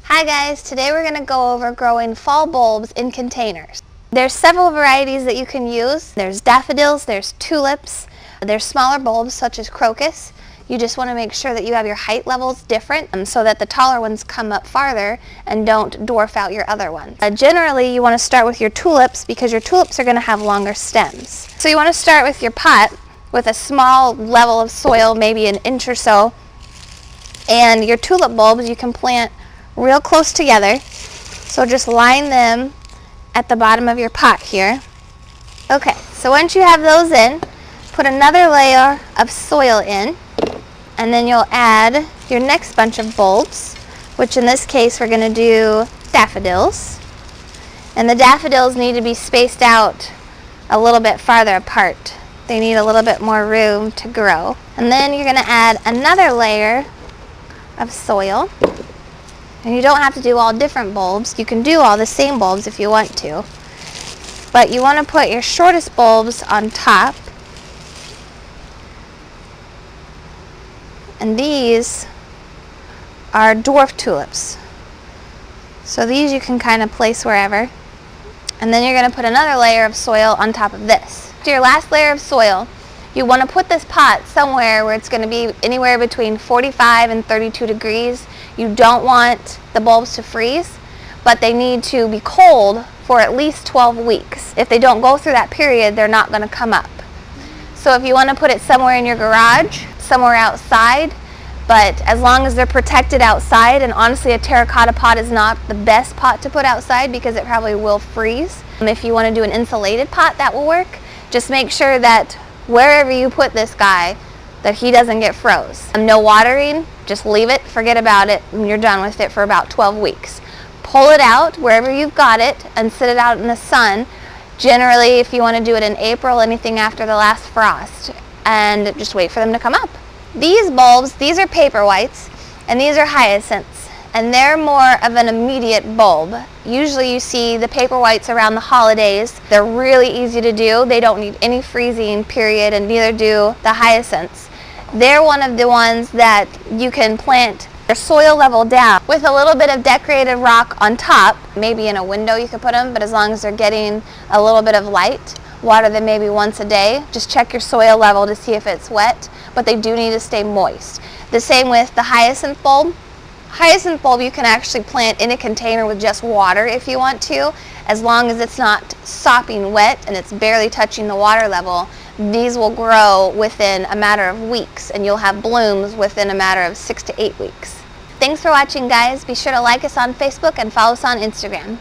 Hi guys, today we're going to go over growing fall bulbs in containers. There's several varieties that you can use. There's daffodils, there's tulips, there's smaller bulbs such as crocus. You just want to make sure that you have your height levels different so that the taller ones come up farther and don't dwarf out your other ones. Generally you want to start with your tulips because your tulips are going to have longer stems. So you want to start with your pot with a small level of soil, maybe an inch or so, and your tulip bulbs you can plant real close together, so just line them at the bottom of your pot here. Okay, so once you have those in, put another layer of soil in, and then you'll add your next bunch of bulbs, which in this case we're going to do daffodils. And the daffodils need to be spaced out a little bit farther apart. They need a little bit more room to grow. And then you're going to add another layer of soil. And you don't have to do all different bulbs. You can do all the same bulbs if you want to. But you want to put your shortest bulbs on top. And these are dwarf tulips. So these you can kind of place wherever. And then you're going to put another layer of soil on top of this. After your last layer of soil, you want to put this pot somewhere where it's going to be anywhere between 45 and 32 degrees. You don't want the bulbs to freeze, but they need to be cold for at least 12 weeks. If they don't go through that period, they're not going to come up. So if you want to put it somewhere in your garage, somewhere outside, but as long as they're protected outside, and honestly a terracotta pot is not the best pot to put outside because it probably will freeze. If you want to do an insulated pot, that will work. Just make sure that wherever you put this guy, that he doesn't get froze. No watering, just leave it, forget about it, and you're done with it for about 12 weeks. Pull it out wherever you've got it and sit it out in the sun. Generally, if you want to do it in April, anything after the last frost, and just wait for them to come up. These bulbs, these are paper whites, and these are hyacinths, and they're more of an immediate bulb. Usually you see the paper whites around the holidays. They're really easy to do. They don't need any freezing period, and neither do the hyacinths. They're one of the ones that you can plant their soil level down with a little bit of decorated rock on top. Maybe in a window you could put them, but as long as they're getting a little bit of light, water them maybe once a day. Just check your soil level to see if it's wet, but they do need to stay moist. The same with the hyacinth bulb. Hyacinth bulb you can actually plant in a container with just water if you want to, as long as it's not sopping wet and it's barely touching the water level. These will grow within a matter of weeks, and you'll have blooms within a matter of 6 to 8 weeks. Thanks for watching, guys. Be sure to like us on Facebook and follow us on Instagram.